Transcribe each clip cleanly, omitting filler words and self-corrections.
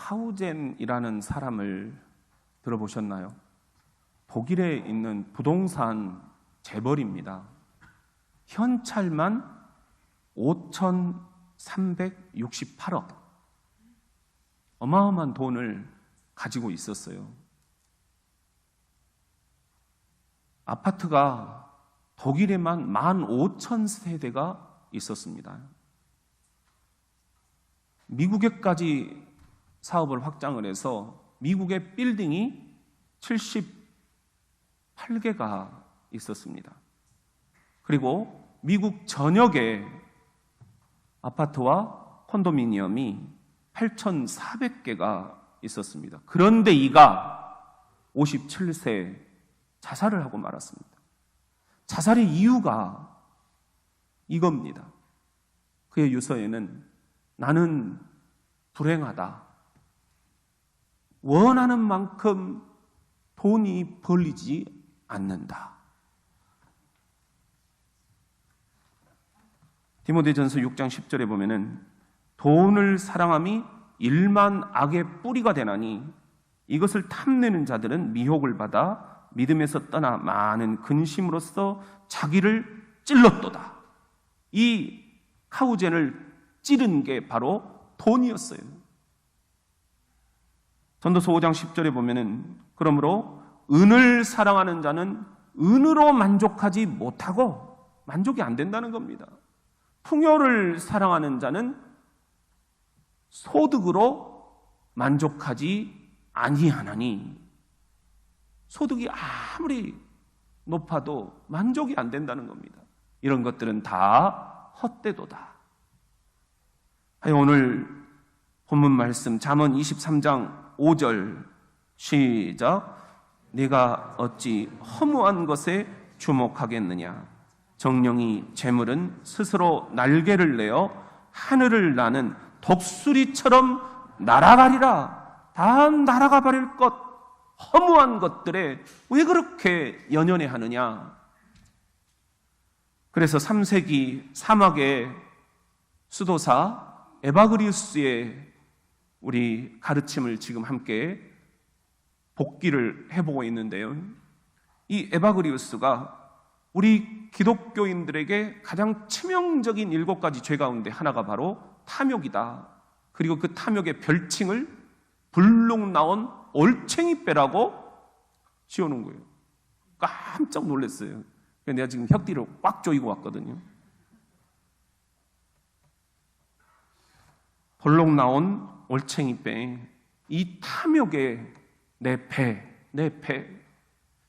카우젠이라는 사람을 들어보셨나요? 독일에 있는 부동산 재벌입니다. 현찰만 5,368억. 어마어마한 돈을 가지고 있었어요. 아파트가 독일에만 15,000세대가 있었습니다. 미국에까지 사업을 확장을 해서 미국의 빌딩이 78개가 있었습니다. 그리고 미국 전역에 아파트와 콘도미니엄이 8,400개가 있었습니다. 그런데 이가 57세 자살을 하고 말았습니다. 자살의 이유가 이겁니다. 그의 유서에는 나는 불행하다. 원하는 만큼 돈이 벌리지 않는다. 디모데전서 6장 10절에 보면은 돈을 사랑함이 일만 악의 뿌리가 되나니 이것을 탐내는 자들은 미혹을 받아 믿음에서 떠나 많은 근심으로써 자기를 찔렀도다. 이 카우젠을 찌른 게 바로 돈이었어요. 전도서 5장 10절에 보면은 그러므로 은을 사랑하는 자는 은으로 만족하지 못하고 만족이 안 된다는 겁니다. 풍요를 사랑하는 자는 소득으로 만족하지 아니하나니 소득이 아무리 높아도 만족이 안 된다는 겁니다. 이런 것들은 다 헛되도다. 오늘 본문 말씀 잠언 23장 5절 시작. 네가 어찌 허무한 것에 주목하겠느냐. 정령이 재물은 스스로 날개를 내어 하늘을 나는 독수리처럼 날아가리라. 다 날아가 버릴 것, 허무한 것들에 왜 그렇게 연연해 하느냐. 그래서 3세기 사막의 수도사 에바그리우스의 우리 가르침을 지금 함께 복기를 해보고 있는데요. 이 에바그리우스가 우리 기독교인들에게 가장 치명적인 7가지 죄 가운데 하나가 바로 탐욕이다. 그리고 그 탐욕의 별칭을 불룩 나온 올챙이빼라고 지어놓은 거예요. 깜짝 놀랐어요. 내가 지금 혁띠를 꽉 조이고 왔거든요. 볼록 나온 올챙이빼, 이 탐욕에 내 배,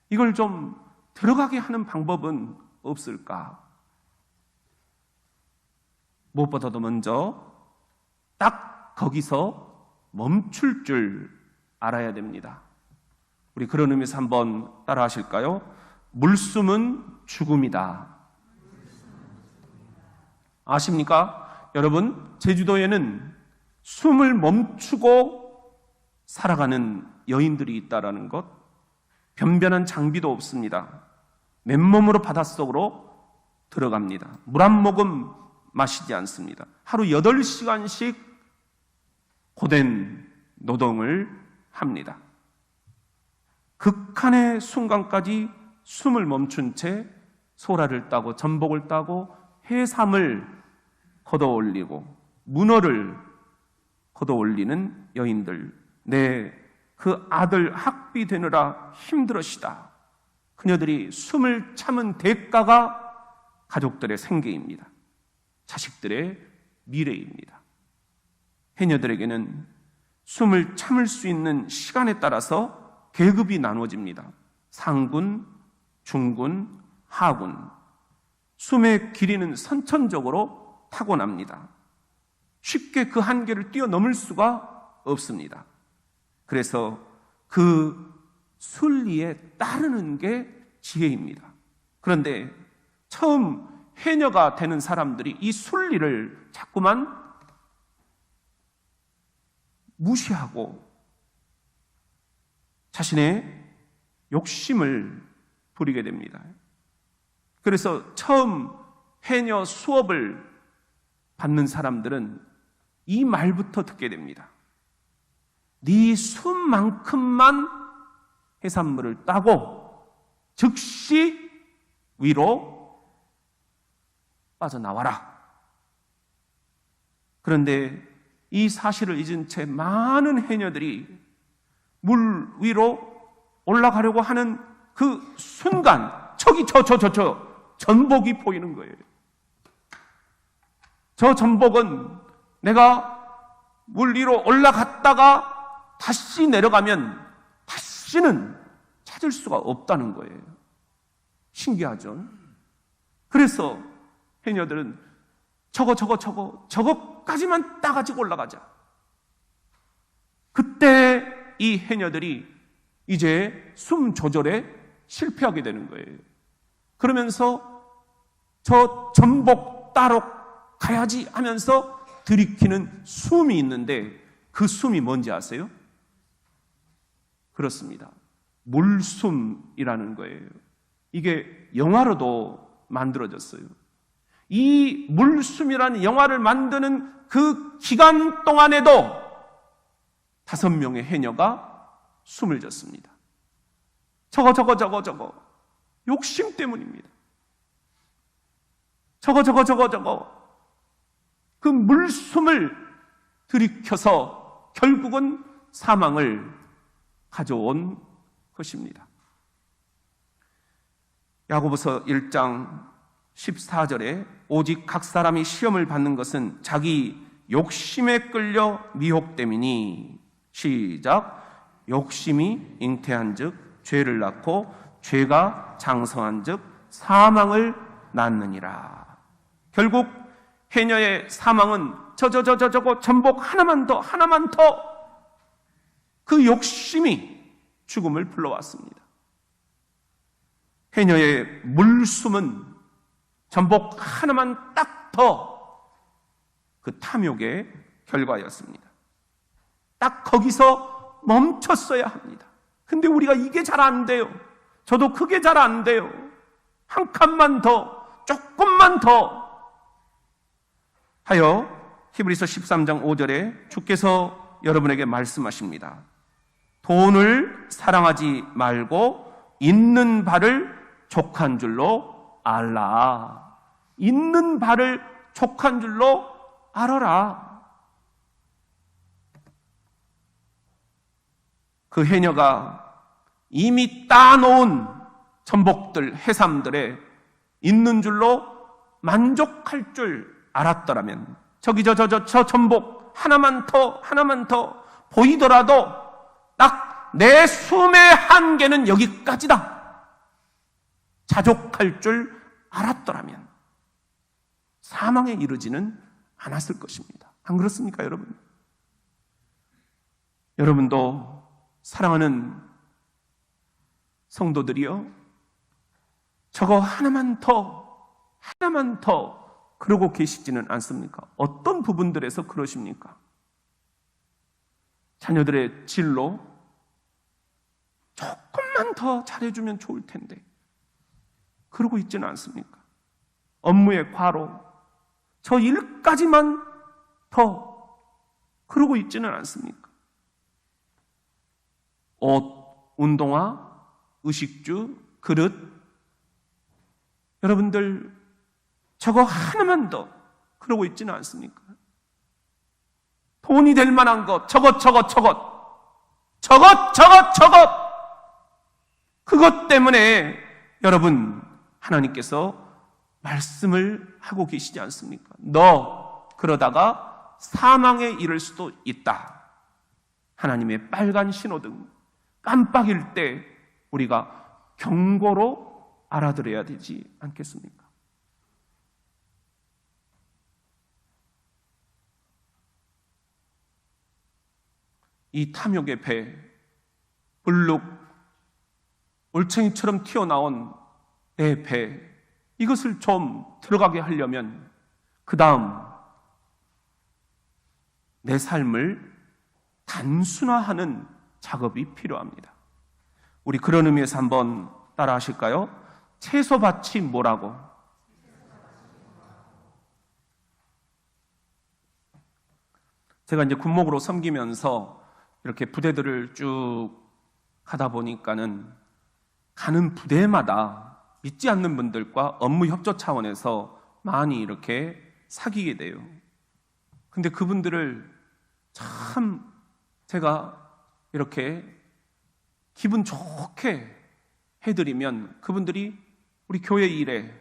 이걸 좀 들어가게 하는 방법은 없을까? 무엇보다도 먼저 딱 거기서 멈출 줄 알아야 됩니다. 우리 그런 의미에서 한번 따라 하실까요? 물숨은 죽음이다. 아십니까? 여러분, 제주도에는 숨을 멈추고 살아가는 여인들이 있다라는 것, 변변한 장비도 없습니다. 맨몸으로 바닷속으로 들어갑니다. 물 한 모금 마시지 않습니다. 하루 8시간씩 고된 노동을 합니다. 극한의 순간까지 숨을 멈춘 채 소라를 따고 전복을 따고 해삼을 걷어 올리고 문어를 걷어 올리는 여인들, 그 아들 학비 되느라 힘들었시다. 그녀들이 숨을 참은 대가가 가족들의 생계입니다. 자식들의 미래입니다. 해녀들에게는 숨을 참을 수 있는 시간에 따라서 계급이 나눠집니다. 상군, 중군, 하군. 숨의 길이는 선천적으로 타고납니다. 쉽게 그 한계를 뛰어넘을 수가 없습니다. 그래서 그 순리에 따르는 게 지혜입니다. 그런데 처음 해녀가 되는 사람들이 이 순리를 자꾸만 무시하고 자신의 욕심을 부리게 됩니다. 그래서 처음 해녀 수업을 받는 사람들은 이 말부터 듣게 됩니다. 네 숨만큼만 해산물을 따고 즉시 위로 빠져나와라. 그런데 이 사실을 잊은 채 많은 해녀들이 물 위로 올라가려고 하는 그 순간 저기 저 전복이 보이는 거예요. 저 전복은 내가 물 위로 올라갔다가 다시 내려가면 다시는 찾을 수가 없다는 거예요. 신기하죠? 그래서 해녀들은 저거까지만 따가지고 올라가자. 그때 이 해녀들이 이제 숨 조절에 실패하게 되는 거예요. 그러면서 저 전복 따러 가야지 하면서 들이키는 숨이 있는데 그 숨이 뭔지 아세요? 그렇습니다. 물숨이라는 거예요. 이게 영화로도 만들어졌어요. 이 물숨이라는 영화를 만드는 그 기간 동안에도 5명의 해녀가 숨을 졌습니다. 저거 욕심 때문입니다. 그 물숨을 들이켜서 결국은 사망을 가져온 것입니다. 야고보서 1장 14절에 오직 각 사람이 시험을 받는 것은 자기 욕심에 끌려 미혹됨이니 시작. 욕심이 잉태한 즉 죄를 낳고 죄가 장성한 즉 사망을 낳느니라. 결국 해녀의 사망은 저거 전복 하나만 더 그 욕심이 죽음을 불러왔습니다. 해녀의 물숨은 전복 하나만 딱 더 그 탐욕의 결과였습니다. 딱 거기서 멈췄어야 합니다. 근데 우리가 이게 잘 안 돼요. 저도 그게 잘 안 돼요. 한 칸만 더, 조금만 더 하여 히브리서 13장 5절에 주께서 여러분에게 말씀하십니다. 돈을 사랑하지 말고 있는 바를 족한 줄로 알라. 있는 바를 족한 줄로 알아라. 그 해녀가 이미 따놓은 전복들, 해삼들에 있는 줄로 만족할 줄 알았더라면 저기 저 전복 하나만 더 보이더라도 딱 내 숨의 한계는 여기까지다. 자족할 줄 알았더라면 사망에 이르지는 않았을 것입니다. 안 그렇습니까, 여러분? 여러분도 사랑하는 성도들이요, 저거 하나만 더 그러고 계시지는 않습니까? 어떤 부분들에서 그러십니까? 자녀들의 진로 조금만 더 잘해주면 좋을 텐데 그러고 있지는 않습니까? 업무의 과로 저 일까지만 더 그러고 있지는 않습니까? 옷, 운동화, 의식주, 그릇, 여러분들 저거 하나만 더 그러고 있지는 않습니까? 돈이 될 만한 것, 저것 그것 때문에 여러분 하나님께서 말씀을 하고 계시지 않습니까? 너 그러다가 사망에 이를 수도 있다. 하나님의 빨간 신호등 깜빡일 때 우리가 경고로 알아들어야 되지 않겠습니까? 이 탐욕의 배, 불룩, 올챙이처럼 튀어나온 내 배, 이것을 좀 들어가게 하려면 그 다음 내 삶을 단순화하는 작업이 필요합니다. 우리 그런 의미에서 한번 따라 하실까요? 채소밭이 뭐라고? 제가 이제 군목으로 섬기면서 이렇게 부대들을 쭉 하다 보니까는 가는 부대마다 믿지 않는 분들과 업무 협조 차원에서 많이 이렇게 사귀게 돼요. 근데 그분들을 참 제가 이렇게 기분 좋게 해드리면 그분들이 우리 교회 일에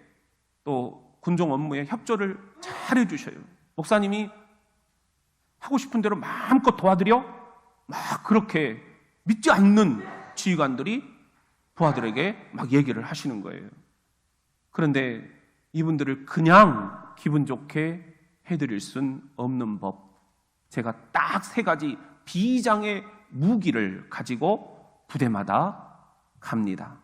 또 군종 업무에 협조를 잘 해주셔요. 목사님이 하고 싶은 대로 마음껏 도와드려? 막 그렇게 믿지 않는 지휘관들이 부하들에게 막 얘기를 하시는 거예요. 그런데 이분들을 그냥 기분 좋게 해드릴 순 없는 법. 제가 딱 3가지 비장의 무기를 가지고 부대마다 갑니다.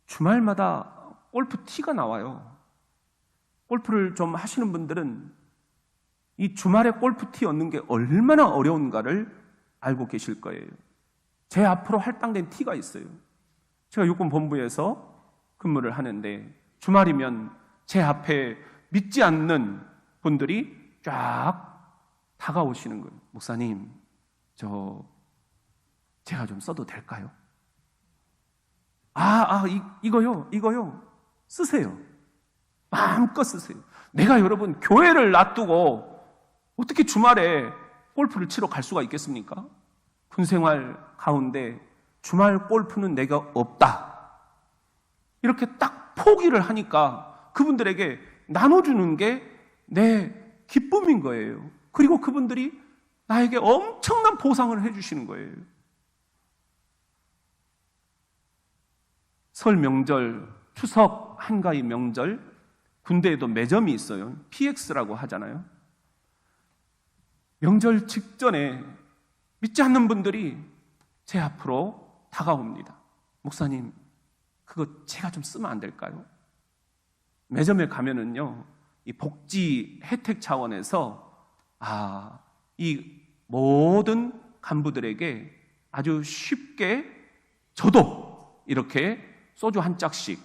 주말마다 골프 티가 나와요. 골프를 좀 하시는 분들은 이 주말에 골프 티 얻는 게 얼마나 어려운가를 알고 계실 거예요. 제 앞으로 할당된 티가 있어요. 제가 육군본부에서 근무를 하는데 주말이면 제 앞에 믿지 않는 분들이 쫙 다가오시는 거예요. 목사님, 제가 좀 써도 될까요? 이거요. 쓰세요. 마음껏 쓰세요. 내가 여러분 교회를 놔두고 어떻게 주말에 골프를 치러 갈 수가 있겠습니까? 군생활 가운데 주말 골프는 내가 없다. 이렇게 딱 포기를 하니까 그분들에게 나눠주는 게 내 기쁨인 거예요. 그리고 그분들이 나에게 엄청난 보상을 해주시는 거예요. 설 명절, 추석, 한가위 명절, 군대에도 매점이 있어요. PX라고 하잖아요. 명절 직전에 믿지 않는 분들이 제 앞으로 다가옵니다. 목사님, 그거 제가 좀 쓰면 안 될까요? 매점에 가면은요, 이 복지 혜택 차원에서 이 모든 간부들에게 아주 쉽게 저도 이렇게 소주 한 짝씩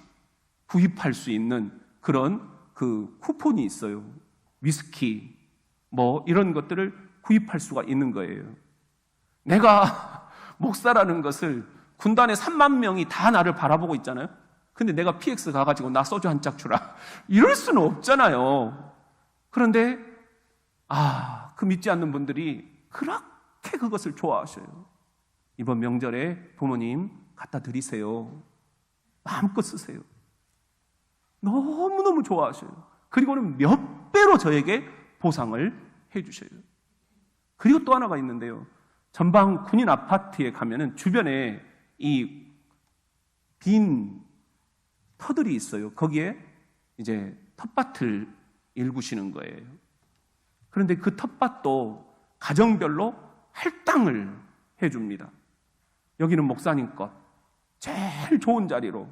구입할 수 있는 그런 그 쿠폰이 있어요. 위스키 이런 것들을 구입할 수가 있는 거예요. 내가 목사라는 것을 군단에 3만 명이 다 나를 바라보고 있잖아요. 근데 내가 PX 가가지고 나 소주 한 짝 주라 이럴 수는 없잖아요. 그런데 그 믿지 않는 분들이 그렇게 그것을 좋아하셔요. 이번 명절에 부모님 갖다 드리세요. 마음껏 쓰세요. 너무너무 좋아하셔요. 그리고는 몇 배로 저에게 보상을 해주셔요. 그리고 또 하나가 있는데요. 전방 군인 아파트에 가면은 주변에 이 빈 터들이 있어요. 거기에 이제 텃밭을 일구시는 거예요. 그런데 그 텃밭도 가정별로 할당을 해줍니다. 여기는 목사님 것, 제일 좋은 자리로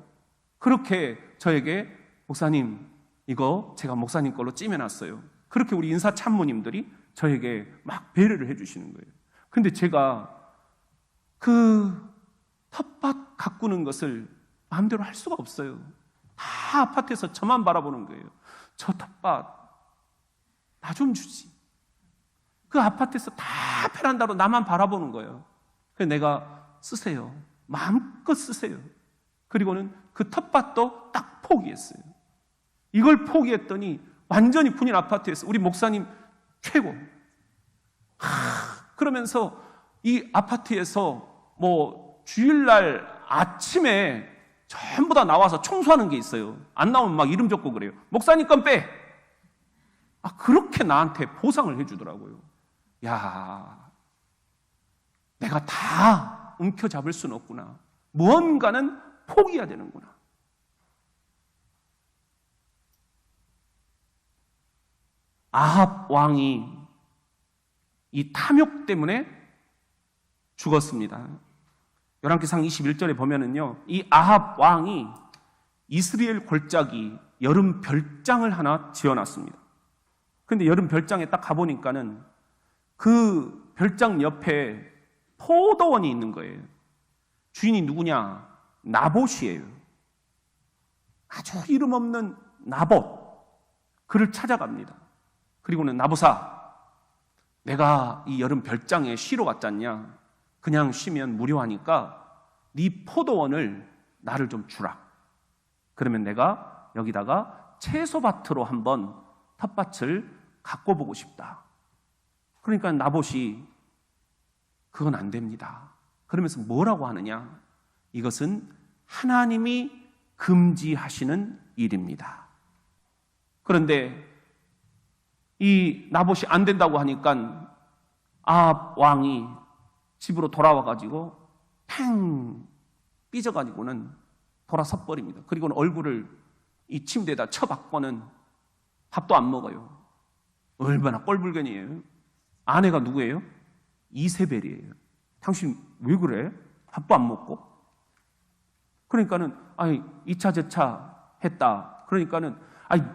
그렇게 저에게 목사님, 이거 제가 목사님 걸로 찜해놨어요. 그렇게 우리 인사 참모님들이 저에게 막 배려를 해주시는 거예요. 근데 제가 그 텃밭 가꾸는 것을 마음대로 할 수가 없어요. 다 아파트에서 저만 바라보는 거예요. 저 텃밭 나 좀 주지. 그 아파트에서 다 베란다로 나만 바라보는 거예요. 그래서 내가 쓰세요. 마음껏 쓰세요. 그리고는 그 텃밭도 딱 포기했어요. 이걸 포기했더니 완전히 군인 아파트에서 우리 목사님 최고. 그러면서 이 아파트에서 주일날 아침에 전부 다 나와서 청소하는 게 있어요. 안 나오면 막 이름 적고 그래요. 목사님 건 빼. 그렇게 나한테 보상을 해주더라고요. 야, 내가 다 움켜잡을 수는 없구나. 무언가는 포기해야 되는구나. 아합 왕이 이 탐욕 때문에 죽었습니다. 열왕기상 21절에 보면은요, 이 아합 왕이 이스라엘 골짜기 여름 별장을 하나 지어놨습니다. 근데 여름 별장에 딱 가보니까는 그 별장 옆에 포도원이 있는 거예요. 주인이 누구냐? 나봇이에요. 아주 이름 없는 나봇. 그를 찾아갑니다. 그리고는 나봇아, 내가 이 여름 별장에 쉬러 왔잖냐? 그냥 쉬면 무료하니까 네 포도원을 나를 좀 주라. 그러면 내가 여기다가 채소밭으로 한번 텃밭을 갖고 보고 싶다. 그러니까 나봇이 그건 안 됩니다. 그러면서 뭐라고 하느냐? 이것은 하나님이 금지하시는 일입니다. 그런데 이 나봇이 안 된다고 하니까 아합 왕이 집으로 돌아와가지고 팽 삐져가지고는 돌아서 버립니다. 그리고는 얼굴을 이 침대에다 쳐박고는 밥도 안 먹어요. 얼마나 꼴불견이에요. 아내가 누구예요? 이세벨이에요. 당신 왜 그래? 밥도 안 먹고? 그러니까는 2차 제차 했다. 그러니까는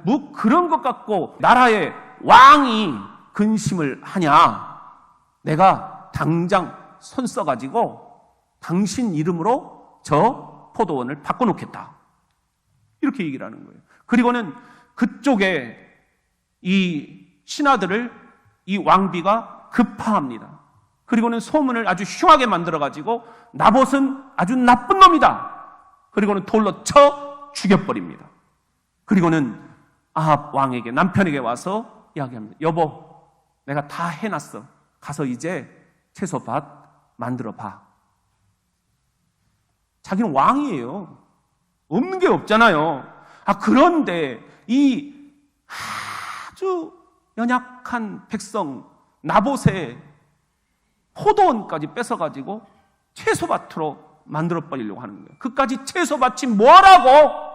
뭐 그런 것 갖고 나라의 왕이 근심을 하냐? 내가 당장 손 써가지고 당신 이름으로 저 포도원을 바꿔놓겠다. 이렇게 얘기를 하는 거예요. 그리고는 그쪽에 이 신하들을 이 왕비가 급파합니다. 그리고는 소문을 아주 흉하게 만들어가지고 나봇은 아주 나쁜 놈이다. 그리고는 돌로 쳐 죽여버립니다. 그리고는 아합 왕에게, 남편에게 와서 이야기합니다. 여보, 내가 다 해놨어. 가서 이제 채소밭 만들어 봐. 자기는 왕이에요. 없는 게 없잖아요. 그런데 이 아주 연약한 백성 나봇의 포도원까지 뺏어가지고 채소밭으로 만들어버리려고 하는 거예요. 그까지 채소밭이 뭐라고?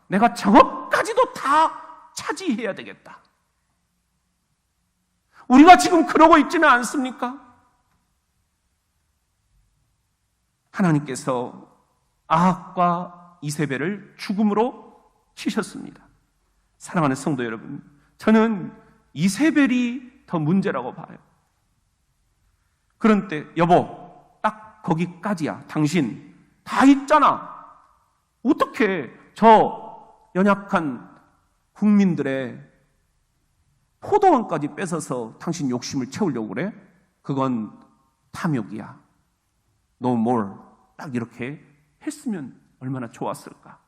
내가 저것까지도 다 차지해야 되겠다. 우리가 지금 그러고 있지는 않습니까? 하나님께서 아합과 이세벨을 죽음으로 치셨습니다. 사랑하는 성도 여러분, 저는 이세벨이 더 문제라고 봐요. 그런데 여보, 딱 거기까지야. 당신 다 있잖아. 어떻게 저 연약한 국민들의 포도원까지 뺏어서 당신 욕심을 채우려고 그래? 그건 탐욕이야. No more. 딱 이렇게 했으면 얼마나 좋았을까.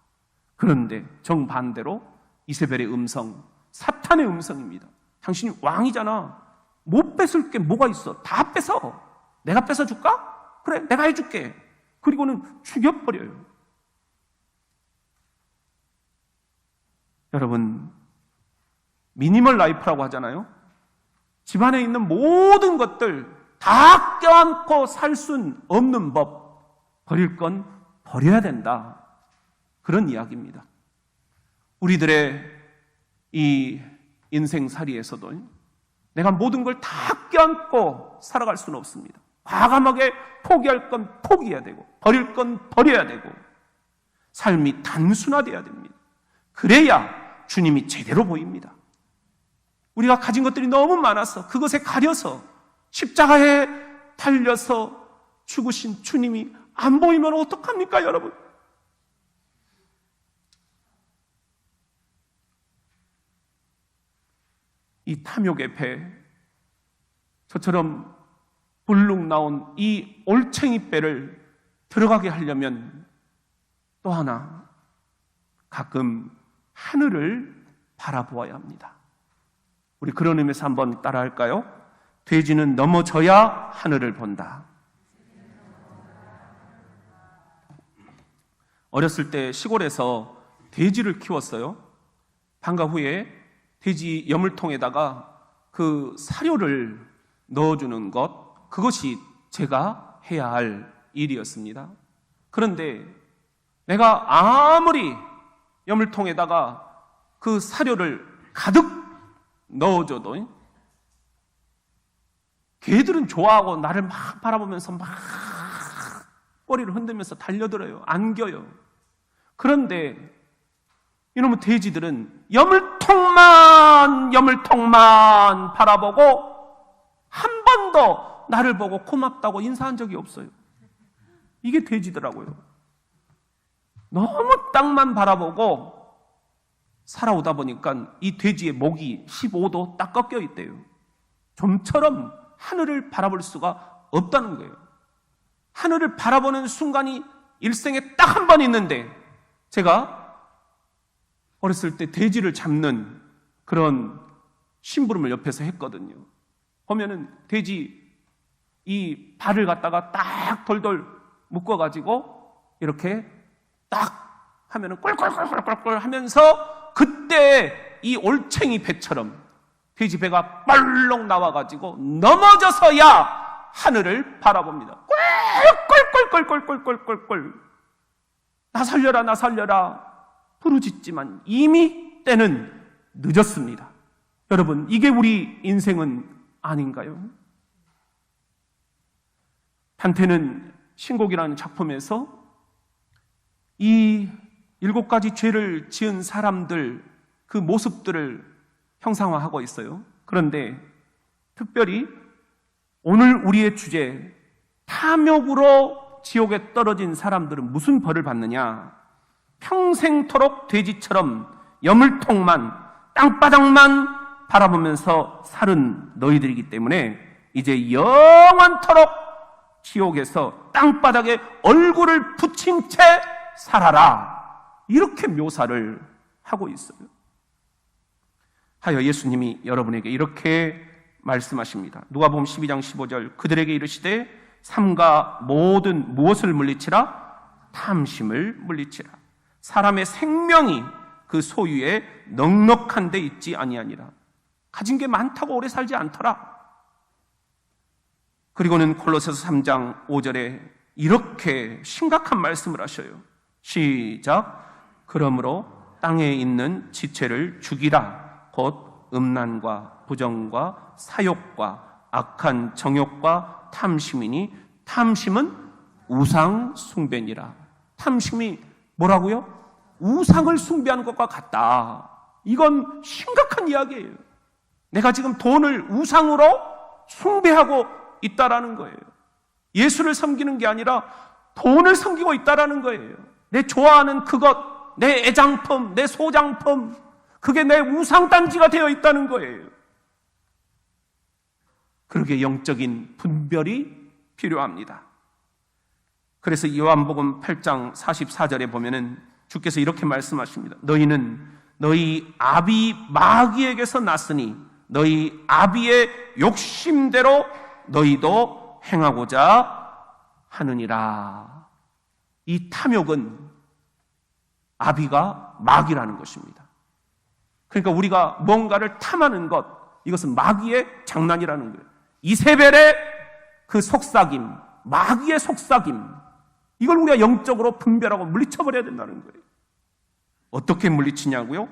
그런데 정반대로 이세벨의 음성, 사탄의 음성입니다. 당신이 왕이잖아. 못 뺏을 게 뭐가 있어. 다 뺏어. 내가 뺏어줄까? 그래, 내가 해줄게. 그리고는 죽여버려요. 여러분, 미니멀 라이프라고 하잖아요. 집안에 있는 모든 것들 다 껴안고 살 수는 없는 법. 버릴 건 버려야 된다. 그런 이야기입니다. 우리들의 이 인생살이에서도 내가 모든 걸 다 껴안고 살아갈 수는 없습니다. 과감하게 포기할 건 포기해야 되고 버릴 건 버려야 되고 삶이 단순화돼야 됩니다. 그래야 주님이 제대로 보입니다. 우리가 가진 것들이 너무 많아서 그것에 가려서 십자가에 달려서 죽으신 주님이 안 보이면 어떡합니까, 여러분? 이 탐욕의 배, 저처럼 불룩 나온 이 올챙이 배를 들어가게 하려면 또 하나, 가끔 하늘을 바라보아야 합니다. 우리 그런 의미에서 한번 따라 할까요? 돼지는 넘어져야 하늘을 본다. 어렸을 때 시골에서 돼지를 키웠어요. 방과 후에 돼지 여물통에다가 그 사료를 넣어주는 것, 그것이 제가 해야 할 일이었습니다. 그런데 내가 아무리 여물통에다가 그 사료를 가득 넣어줘도 개들은 좋아하고 나를 막 바라보면서 막 꼬리를 흔들면서 달려들어요. 안겨요. 그런데 이놈의 돼지들은 여물통만 바라보고 한 번도 나를 보고 고맙다고 인사한 적이 없어요. 이게 돼지더라고요. 너무 땅만 바라보고 살아오다 보니까 이 돼지의 목이 15도 딱 꺾여 있대요. 좀처럼 하늘을 바라볼 수가 없다는 거예요. 하늘을 바라보는 순간이 일생에 딱 한 번 있는데, 제가 어렸을 때 돼지를 잡는 그런 심부름을 옆에서 했거든요. 보면은 돼지 이 발을 갖다가 딱 돌돌 묶어가지고 이렇게 딱 하면은 꼴꼴꼴꼴꼴 하면서, 그때 이 올챙이 배처럼 돼지 배가 빨렁 나와가지고 넘어져서야 하늘을 바라봅니다. 꼴꼴꼴꼴꼴꼴꼴꼴 나 살려라 나 살려라 부르짖지만 이미 때는 늦었습니다. 여러분, 이게 우리 인생은 아닌가요? 단테는 신곡이라는 작품에서 이 7가지 죄를 지은 사람들 그 모습들을 형상화하고 있어요. 그런데 특별히 오늘 우리의 주제, 탐욕으로 지옥에 떨어진 사람들은 무슨 벌을 받느냐? 평생토록 돼지처럼 여물통만, 땅바닥만 바라보면서 살은 너희들이기 때문에 이제 영원토록 지옥에서 땅바닥에 얼굴을 붙인 채 살아라. 이렇게 묘사를 하고 있어요. 하여 예수님이 여러분에게 이렇게 말씀하십니다. 누가복음 12장 15절, 그들에게 이르시되 삼가 모든 무엇을 물리치라? 탐심을 물리치라. 사람의 생명이 그 소유에 넉넉한 데 있지 아니하니라. 가진 게 많다고 오래 살지 않더라. 그리고는 골로새서 3장 5절에 이렇게 심각한 말씀을 하셔요. 시작. 그러므로 땅에 있는 지체를 죽이라. 곧 음란과 부정과 사욕과 악한 정욕과 탐심이니 탐심은 우상 숭배니라. 탐심이 뭐라고요? 우상을 숭배하는 것과 같다. 이건 심각한 이야기예요. 내가 지금 돈을 우상으로 숭배하고 있다라는 거예요. 예수를 섬기는 게 아니라 돈을 섬기고 있다라는 거예요. 내 좋아하는 그것, 내 애장품, 내 소장품, 그게 내 우상단지가 되어 있다는 거예요. 그러기에 영적인 분별이 필요합니다. 그래서 요한복음 8장 44절에 보면은 주께서 이렇게 말씀하십니다. 너희는 너희 아비 마귀에게서 났으니 너희 아비의 욕심대로 너희도 행하고자 하느니라. 이 탐욕은 아비가 마귀라는 것입니다. 그러니까 우리가 뭔가를 탐하는 것, 이것은 마귀의 장난이라는 거예요. 이세벨의 그 속삭임, 마귀의 속삭임, 이걸 우리가 영적으로 분별하고 물리쳐버려야 된다는 거예요. 어떻게 물리치냐고요?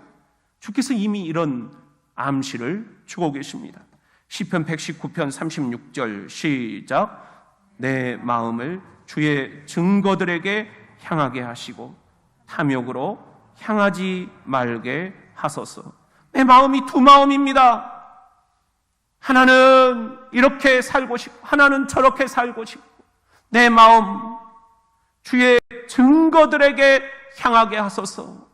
주께서 이미 이런 암시를 주고 계십니다. 시편 119편 36절 시작. 내 마음을 주의 증거들에게 향하게 하시고 탐욕으로 향하지 말게 하소서. 내 마음이 두 마음입니다. 하나는 이렇게 살고 싶고 하나는 저렇게 살고 싶고, 내 마음 주의 증거들에게 향하게 하소서.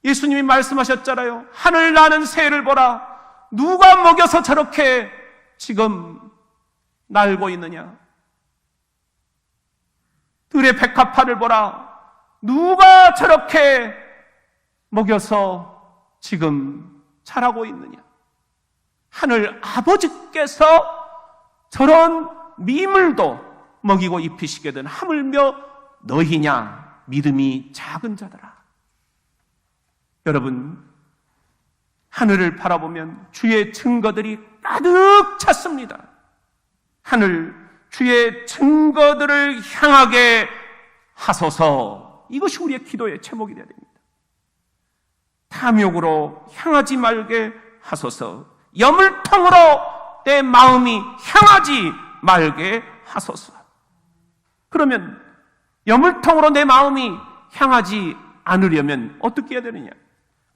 예수님이 말씀하셨잖아요. 하늘 나는 새를 보라. 누가 먹여서 저렇게 지금 날고 있느냐. 들의 백합화를 보라. 누가 저렇게 먹여서 지금 자라고 있느냐. 하늘 아버지께서 저런 미물도 먹이고 입히시거든 하물며 너희냐 믿음이 작은 자들아. 여러분, 하늘을 바라보면 주의 증거들이 가득 찼습니다. 하늘, 주의 증거들을 향하게 하소서. 이것이 우리의 기도의 제목이 되어야 됩니다. 탐욕으로 향하지 말게 하소서. 여물통으로 내 마음이 향하지 말게 하소서. 그러면 여물통으로 내 마음이 향하지 않으려면 어떻게 해야 되느냐?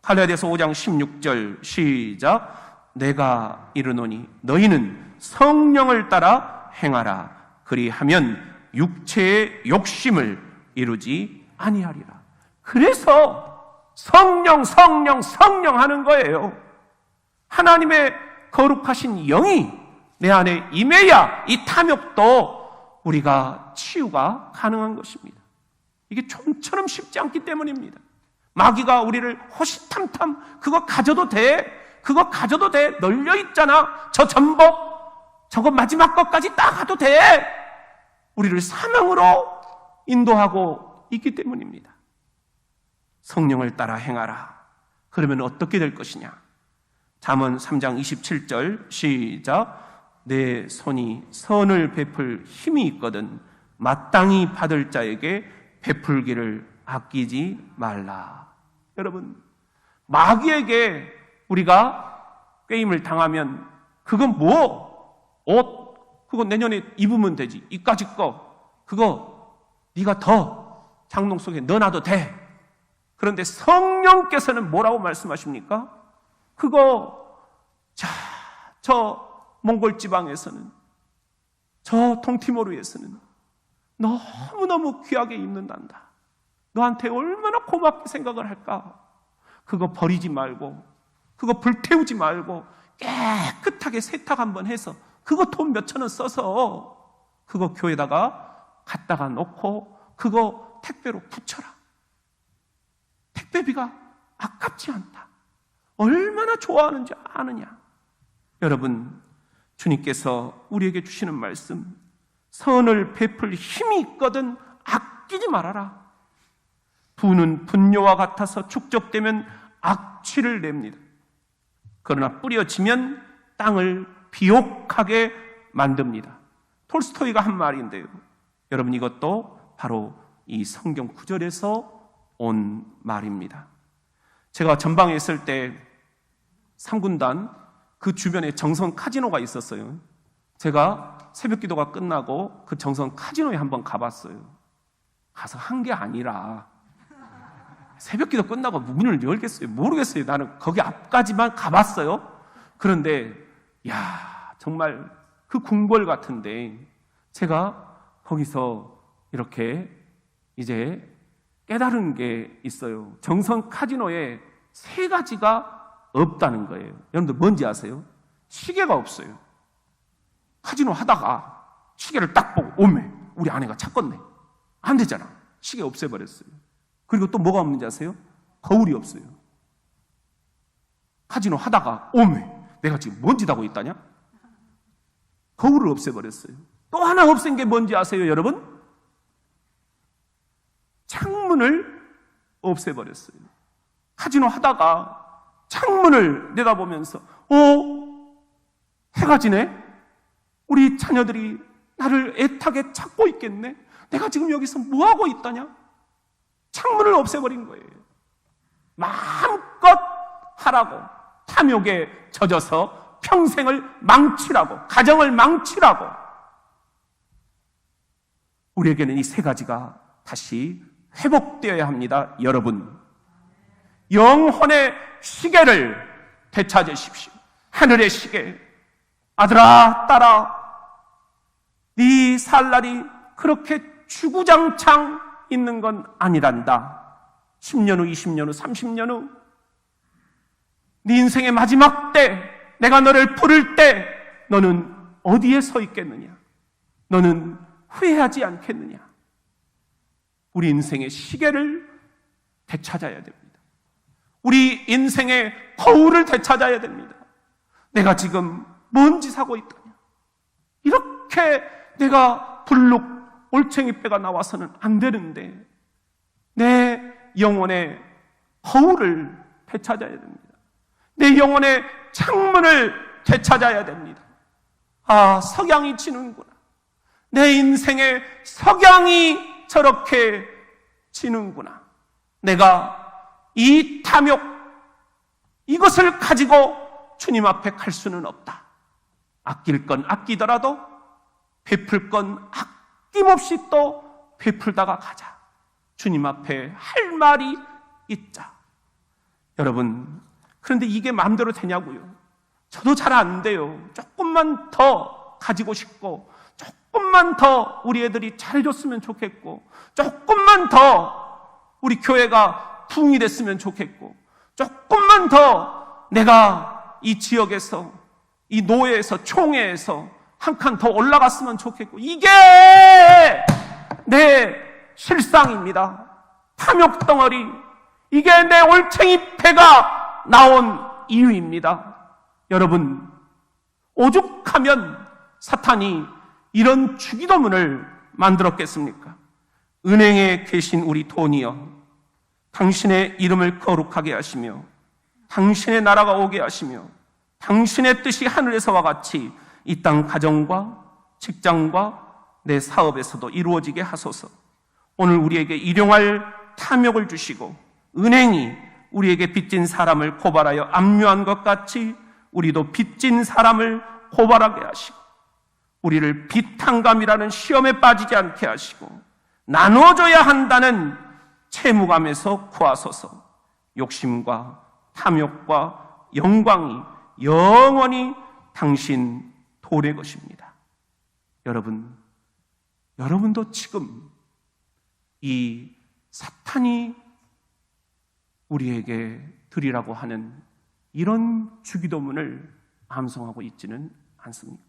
갈라디아서 5장 16절 시작. 내가 이르노니 너희는 성령을 따라 행하라. 그리하면 육체의 욕심을 이루지 아니하리라. 그래서 성령, 성령, 성령 하는 거예요. 하나님의 거룩하신 영이 내 안에 임해야 이 탐욕도 우리가 치유가 가능한 것입니다. 이게 좀처럼 쉽지 않기 때문입니다. 마귀가 우리를 호시탐탐 그거 가져도 돼, 그거 가져도 돼, 널려있잖아, 저 전복 저거 마지막 것까지 딱 가도 돼, 우리를 사망으로 인도하고 있기 때문입니다. 성령을 따라 행하라. 그러면 어떻게 될 것이냐? 잠언 3장 27절 시작. 내 손이 선을 베풀 힘이 있거든 마땅히 받을 자에게 베풀기를 아끼지 말라. 여러분, 마귀에게 우리가 꾀임을 당하면 그건 뭐? 옷 그거 내년에 입으면 되지, 이까지 거 그거 네가 더 장롱 속에 넣어놔도 돼. 그런데 성령께서는 뭐라고 말씀하십니까? 그거 저 몽골 지방에서는, 저 동티모르에서는 너무너무 귀하게 입는단다. 너한테 얼마나 고맙게 생각을 할까? 그거 버리지 말고, 그거 불태우지 말고 깨끗하게 세탁 한번 해서 그거 돈 몇천 원 써서 그거 교회에다가 갖다가 놓고 그거 택배로 붙여라. 택배비가 아깝지 않다. 얼마나 좋아하는지 아느냐? 여러분, 주님께서 우리에게 주시는 말씀, 선을 베풀 힘이 있거든 아끼지 말아라. 부는 분뇨와 같아서 축적되면 악취를 냅니다. 그러나 뿌려지면 땅을 비옥하게 만듭니다. 톨스토이가 한 말인데요. 여러분, 이것도 바로 이 성경 구절에서 온 말입니다. 제가 전방에 있을 때 3군단 그 주변에 정선 카지노가 있었어요. 제가 새벽 기도가 끝나고 그 정선 카지노에 한번 가봤어요. 가서 한 게 아니라 새벽 기도 끝나고 문을 열겠어요? 모르겠어요. 나는 거기 앞까지만 가봤어요. 그런데 야, 정말 그 궁궐 같은데 제가 거기서 이렇게 이제 깨달은 게 있어요. 정선 카지노에 3가지가 없다는 거예요. 여러분들 뭔지 아세요? 시계가 없어요. 카지노 하다가 시계를 딱 보고 오메, 우리 아내가 찾겄네. 안 되잖아. 시계 없애버렸어요. 그리고 또 뭐가 없는지 아세요? 거울이 없어요. 카지노 하다가 오메, 내가 지금 뭔 짓 하고 있다냐? 거울을 없애버렸어요. 또 하나 없앤 게 뭔지 아세요, 여러분? 창문을 없애버렸어요. 카지노 하다가 창문을 내다보면서 해가 지네? 우리 자녀들이 나를 애타게 찾고 있겠네? 내가 지금 여기서 뭐하고 있다냐? 창문을 없애버린 거예요. 마음껏 하라고, 탐욕에 젖어서 평생을 망치라고, 가정을 망치라고. 우리에게는 이 3가지가 다시 회복되어야 합니다. 여러분, 영혼의 시계를 되찾으십시오. 하늘의 시계. 아들아, 딸아, 네 살 날이 그렇게 주구장창 있는 건 아니란다. 10년 후, 20년 후, 30년 후, 네 인생의 마지막 때, 내가 너를 부를 때 너는 어디에 서 있겠느냐? 너는 후회하지 않겠느냐? 우리 인생의 시계를 되찾아야 됩니다. 우리 인생의 거울을 되찾아야 됩니다. 내가 지금 뭔 짓 하고 있다냐? 이렇게 내가 불룩 올챙이뼈가 나와서는 안 되는데 내 영혼의 거울을 되찾아야 됩니다. 내 영혼의 창문을 되찾아야 됩니다. 아, 석양이 지는구나. 내 인생의 석양이 저렇게 지는구나. 내가 이 탐욕, 이것을 가지고 주님 앞에 갈 수는 없다. 아낄 건 아끼더라도 베풀 건 아낌없이 또 베풀다가 가자. 주님 앞에 할 말이 있자. 여러분, 그런데 이게 마음대로 되냐고요? 저도 잘 안 돼요. 조금만 더 가지고 싶고, 조금만 더 우리 애들이 잘해줬으면 좋겠고, 조금만 더 우리 교회가 부흥이 됐으면 좋겠고, 조금만 더 내가 이 지역에서, 이 노예에서, 총회에서 한 칸 더 올라갔으면 좋겠고, 이게 내 실상입니다. 탐욕 덩어리, 이게 내 올챙이 패가 나온 이유입니다. 여러분, 오죽하면 사탄이 이런 주기도문을 만들었겠습니까? 은행에 계신 우리 돈이여, 당신의 이름을 거룩하게 하시며 당신의 나라가 오게 하시며 당신의 뜻이 하늘에서와 같이 이 땅 가정과 직장과 내 사업에서도 이루어지게 하소서. 오늘 우리에게 일용할 탐욕을 주시고 은행이 우리에게 빚진 사람을 고발하여 압류한 것 같이 우리도 빚진 사람을 고발하게 하시고 우리를 비탄감이라는 시험에 빠지지 않게 하시고 나눠줘야 한다는 채무감에서 구하소서. 욕심과 탐욕과 영광이 영원히 당신 돈의 것입니다. 여러분도 지금 이 사탄이 우리에게 드리라고 하는 이런 주기도문을 암송하고 있지는 않습니까?